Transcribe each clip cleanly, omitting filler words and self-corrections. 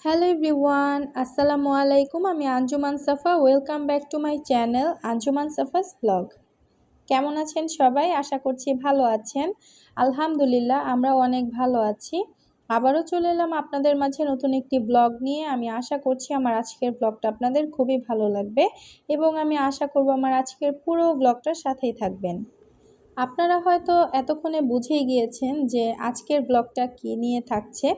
Hello everyone, আসসালামু আলাইকুম। আমি Anjuman Safa. Welcome back to my channel Anjuman Safa's blog. কেমন আছেন সবাই? আশা করছি ভালো আছেন। আলহামদুলিল্লাহ, আমরাও অনেক ভালো আছি। আবারও চলে এলাম আপনাদের মাঝে নতুন একটি ব্লগ নিয়ে। আমি আশা করছি আমার আজকের ব্লগটা আপনাদের খুবই ভালো লাগবে এবং আমি আশা করব আমার আজকের পুরো ব্লগটার সাথেই থাকবেন। আপনারা হয়তো এতক্ষণে বুঝেই গিয়েছেন যে আজকের ব্লগটা কী নিয়ে থাকছে।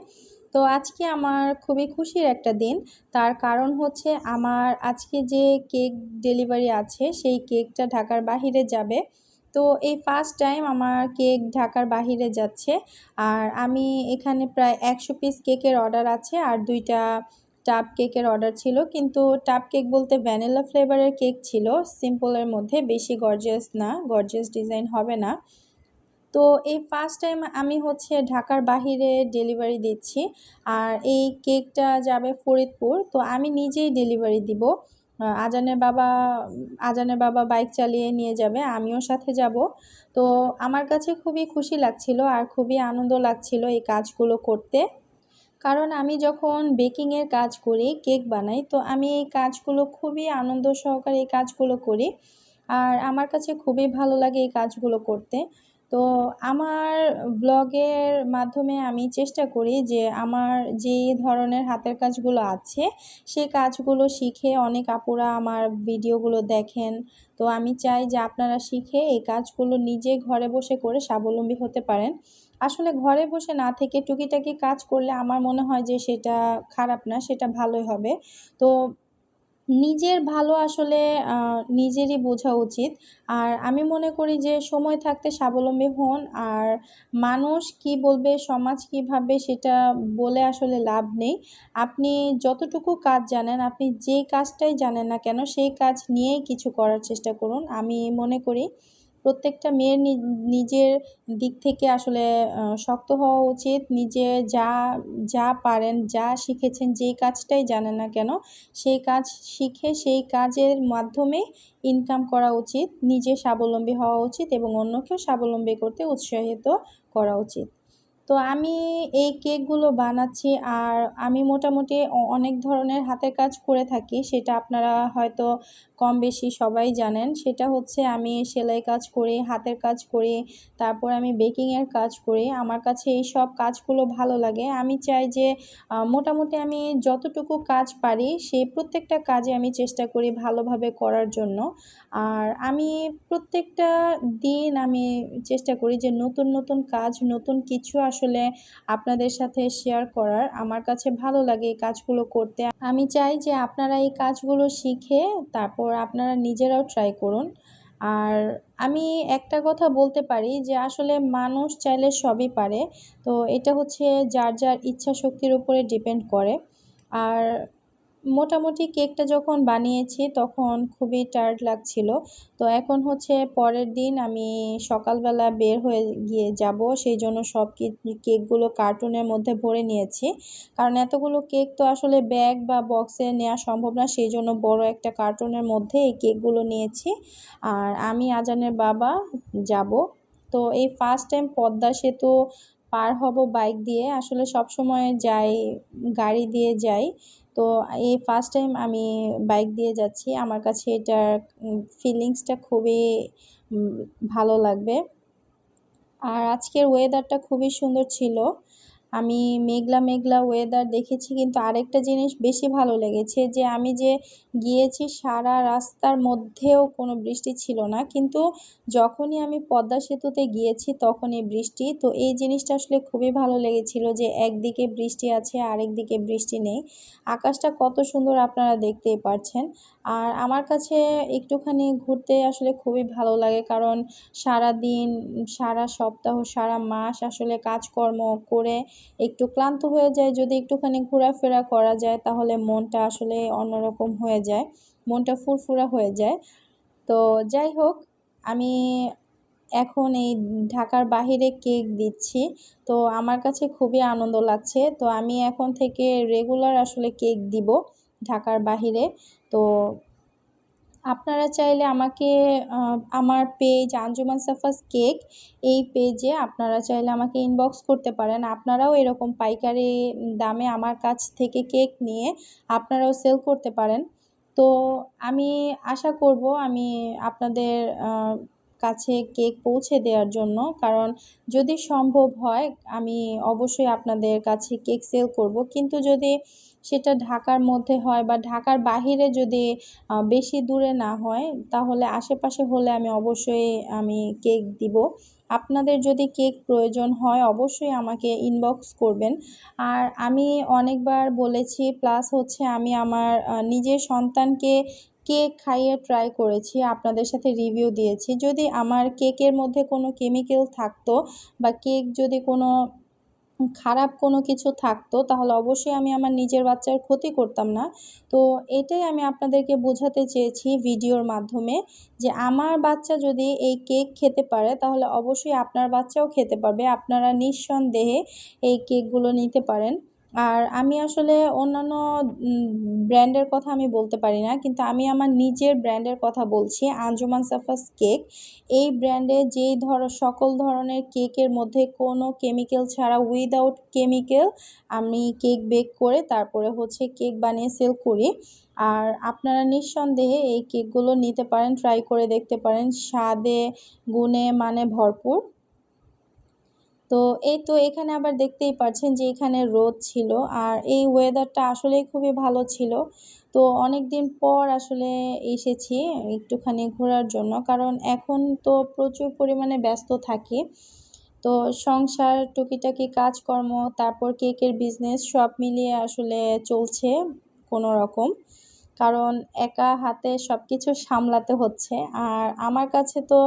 তো আজকে আমার খুবই খুশির একটা দিন। তার কারণ হচ্ছে আমার আজকে যে কেক ডেলিভারি আছে সেই কেকটা ঢাকার বাহিরে যাবে। তো এই ফার্স্ট টাইম আমার কেক ঢাকার বাহিরে যাচ্ছে। আর আমি এখানে প্রায় 100 পিস কেকের অর্ডার আছে আর 2টা টাপ কেকের অর্ডার ছিল, কিন্তু টাপ কেক বলতে ভ্যানিলা ফ্লেভারের কেক ছিল, সিম্পলের মধ্যে, বেশি গর্জিয়াস না, গর্জিয়াস ডিজাইন হবে না। তো এই ফার্স্ট টাইম আমি হচ্ছে ঢাকার বাহিরে ডেলিভারি দিচ্ছি। আর এই কেকটা যাবে ফরিদপুর। তো আমি নিজেই ডেলিভারি দিব। আজানের বাবা বাইক চালিয়ে নিয়ে যাবে, আমিও সাথে যাব। তো আমার কাছে খুবই খুশি লাগছিল আর খুবই আনন্দ লাগছিল এই কাজগুলো করতে। কারণ আমি যখন বেকিংয়ের কাজ করি, কেক বানাই, তো আমি এই কাজগুলো খুবই আনন্দ সহকারে এই কাজগুলো করি। আর আমার কাছে খুবই ভালো লাগে এই কাজগুলো করতে। তো আমার ব্লগের মাধ্যমে আমি চেষ্টা করি যে আমার যেই ধরনের হাতের কাজগুলো আছে সেই কাজগুলো শিখে অনেক আপুরা আমার ভিডিওগুলো দেখেন। তো আমি চাই যে আপনারা শিখে এই কাজগুলো নিজে ঘরে বসে করে স্বাবলম্বী হতে পারেন। আসলে ঘরে বসে না থেকে টুকিটাকি কাজ করলে আমার মনে হয় যে সেটা খারাপ না, সেটা ভালোই হবে। তো নিজের ভালো আসলে নিজেরই বোঝা উচিত। আর আমি মনে করি যে সময় থাকতে স্বাবলম্বী হন। আর মানুষ কি বলবে, সমাজ কি ভাববে সেটা বলে আসলে লাভ নেই। আপনি যতটুকু কাজ জানেন, আপনি যেই কাজটাই জানেন না কেন সেই কাজ নিয়েই কিছু করার চেষ্টা করুন। আমি মনে করি প্রত্যেকটা মেয়ের নিজের দিক থেকে আসলে শক্ত হওয়া উচিত। নিজে যা যা পারেন, যা শিখেছেন, যেই কাজটাই জানেন না কেন সেই কাজ শিখে সেই কাজের মাধ্যমে ইনকাম করা উচিত, নিজে স্বাবলম্বী হওয়া উচিত এবং অন্যকেও স্বাবলম্বী করতে উৎসাহিত করা উচিত। তো আমি এই কেকগুলো বানাচ্ছি আর আমি মোটামুটি অনেক ধরনের হাতের কাজ করে থাকি, সেটা আপনারা হয়তো কম বেশি সবাই জানেন। সেটা হচ্ছে আমি সেলাই কাজ করি, হাতের কাজ করি, তারপর আমি বেকিংয়ের কাজ করি। আমার কাছে এই সব কাজগুলো ভালো লাগে। আমি চাই যে মোটামুটি আমি যতটুকু কাজ পারি সেই প্রত্যেকটা কাজে আমি চেষ্টা করি ভালোভাবে করার জন্য। আর আমি প্রত্যেকটা দিন আমি চেষ্টা করি যে নতুন নতুন কাজ, নতুন কিছু আসলে আপনাদের সাথে শেয়ার করার। আমার কাছে ভালো লাগে এই কাজগুলো করতে। আমি চাই যে আপনারা এই কাজগুলো শিখে তারপর আপনারা নিজেরাও ট্রাই করুন। আর আমি একটা কথা বলতে পারি যে আসলে মানুষ চাইলে সবই পারে। তো এটা হচ্ছে যার যার ইচ্ছা শক্তির উপরে ডিপেন্ড করে। আর মোটামুটি কেকটা যখন বানিয়েছি তখন খুবই টায়ার্ড লাগছিল। তো এখন হচ্ছে পরের দিন আমি সকালবেলা বের হয়ে গিয়ে যাব, সেই জন্য সব কেকগুলো কার্টুনের মধ্যে ভরে নিয়েছি। কারণ এতগুলো কেক তো আসলে ব্যাগ বা বক্সে নেওয়া সম্ভব না, সেই জন্য বড় একটা কার্টুনের মধ্যে এই কেকগুলো নিয়েছি। আর আমি আজানের বাবা যাব। তো এই ফার্স্ট টাইম পদ্মা সেতু পার হব বাইক দিয়ে। আসলে সবসময় যাই, গাড়ি দিয়ে যাই। তো এই ফার্স্ট টাইম আমি বাইক দিয়ে যাচ্ছি। আমার কাছে এটার ফিলিংসটা খুবই উম ভালো লাগবে। আর আজকের ওয়েদারটা খুবই সুন্দর ছিল। আমি মেঘলা মেঘলা ওয়েদার দেখেছি, কিন্তু আরেকটা জিনিস বেশি ভালো লেগেছে যে আমি যে গিয়েছি সারা রাস্তার মধ্যেও কোনো বৃষ্টি ছিল না, কিন্তু যখনই আমি পদ্মা সেতুতে গিয়েছি তখনই বৃষ্টি। তো এই জিনিসটা আসলে খুবই ভালো লেগেছিল যে একদিকে বৃষ্টি আছে আরেকদিকে বৃষ্টি নেই। আকাশটা কত সুন্দর আপনারা দেখতেই পারছেন। আর আমার কাছে একটুখানি ঘুরতে আসলে খুবই ভালো লাগে, কারণ সারাদিন, সারা সপ্তাহ, সারা মাস আসলে কাজকর্ম করে একটু ক্লান্ত হয়ে যায়। যদি একটুখানি ঘোরাফেরা করা যায় তাহলে মনটা আসলে অন্যরকম হয়ে যায়, মনটা ফুরফুরা হয়ে যায়। তো যাই হোক, আমি এখন এই ঢাকার বাহিরে কেক দিচ্ছি। তো আমার কাছে খুবই আনন্দ লাগছে। তো আমি এখন থেকে রেগুলার আসলে কেক দিব ঢাকার বাহিরে। তো আপনারা চাইলে আমাকে আমার পেজ আঞ্জুমান সাফাস কেক, এই পেজে আপনারা চাইলে আমাকে ইনবক্স করতে পারেন। আপনারাও এরকম পাইকারি দামে আমার কাছ থেকে কেক নিয়ে আপনারাও সেল করতে পারেন। তো আমি আশা করব আমি আপনাদের কাছে কেক পৌঁছে দেওয়ার জন্য, কারণ যদি সম্ভব হয় আমি অবশ্যই আপনাদের কাছে কেক সেল করব। কিন্তু যদি সেটা ঢাকার মধ্যে হয় বা ঢাকার বাহিরে যদি বেশি দূরে না হয়, তাহলে আশেপাশে হলে আমি কেক দিব। আপনাদের যদি কেক প্রয়োজন হয় অবশ্যই আমাকে ইনবক্স করবেন। আর আমি অনেকবার বলেছি, প্লাস হচ্ছে আমি আমার নিজের সন্তানকে কেক খাইয়ে ট্রাই করেছি, আপনাদের সাথে রিভিউ দিয়েছি। যদি আমার কেকের মধ্যে কোনো কেমিক্যাল থাকতো বা কেক যদি কোনো খারাপ কোনো কিছু থাকতো, তাহলে অবশ্যই আমি আমার নিজের বাচ্চার ক্ষতি করতাম না। তো এটাই আমি আপনাদেরকে বোঝাতে চেয়েছি ভিডিওর মাধ্যমে, যে আমার বাচ্চা যদি এই কেক খেতে পারে তাহলে অবশ্যই আপনার বাচ্চাও খেতে পারবে। আপনারা নিঃসন্দেহে এই কেকগুলো নিতে পারেন। আর আমি আসলে অন্যান্য ব্র্যান্ডের কথা আমি বলতে পারি না, কিন্তু আমি আমার নিজের ব্র্যান্ডের কথা বলছি, আঞ্জুমান সাফাস কেক। এই ব্র্যান্ডে সকল ধরনের কেকের মধ্যে কোনো কেমিক্যাল ছাড়া, উইদাউট কেমিক্যাল আমি কেক বেক করে তারপরে হচ্ছে কেক বানিয়ে সেল করি। আর আপনারা নিঃসন্দেহে এই কেকগুলো নিতে পারেন, ট্রাই করে দেখতে পারেন, স্বাদে গুণে মানে ভরপুর। তো এই তো এখানে আবার দেখতেই পাচ্ছেন যে এখানে রোদ ছিল, আর এই ওয়েদারটা আসলেই খুবই ভালো ছিল। তো অনেক দিন পর আসলে এসেছি একটুখানি ঘোরার জন্য, কারণ এখন তো প্রচুর পরিমাণে ব্যস্ত থাকি। তো সংসার, টুকিটাকি কাজকর্ম, তারপর কেকের বিজনেস সব মিলিয়ে আসলে চলছে কোনো রকম, কারণ একা হাতে সব কিছু সামলাতে হচ্ছে। আর আমার কাছে তো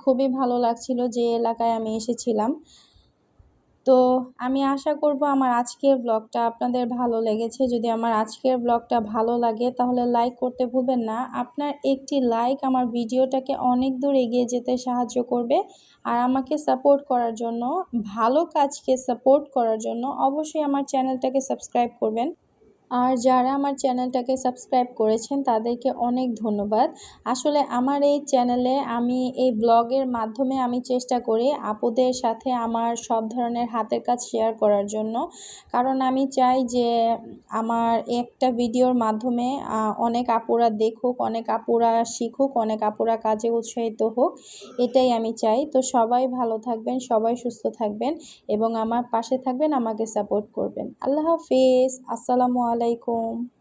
খুবই ভালো লাগছিল যে এলাকায় আমি এসেছিলাম। তো আমি আশা করব আমার আজকের ব্লগটা আপনাদের ভালো লেগেছে। যদি আমার আজকের ব্লগটা ভালো লাগে তাহলে লাইক করতে ভুলবেন না। আপনার একটি লাইক আমার ভিডিওটাকে অনেক দূর এগিয়ে যেতে সাহায্য করবে। আর আমাকে সাপোর্ট করার জন্য, ভালো কাজকে সাপোর্ট করার জন্য অবশ্যই আমার চ্যানেলটাকে সাবস্ক্রাইব করবেন। আর যারা আমার চ্যানেলটাকে সাবস্ক্রাইব করেছেন তাদেরকে অনেক ধন্যবাদ। আসলে আমার এই চ্যানেলে আমি এই ব্লগের মাধ্যমে আমি চেষ্টা করি আপুদের সাথে আমার সব ধরনের হাতের কাজ শেয়ার করার জন্য, কারণ আমি চাই যে আমার একটা ভিডিওর মাধ্যমে অনেক আপুরা দেখুক, অনেক আপুরা শিখুক, অনেক আপুরা কাজে উৎসাহিত হোক, এটাই আমি চাই। তো সবাই ভালো থাকবেন, সবাই সুস্থ থাকবেন এবং আমার পাশে থাকবেন, আমাকে সাপোর্ট করবেন। আল্লাহ হাফিজ, আসসালামু আলাইকুম।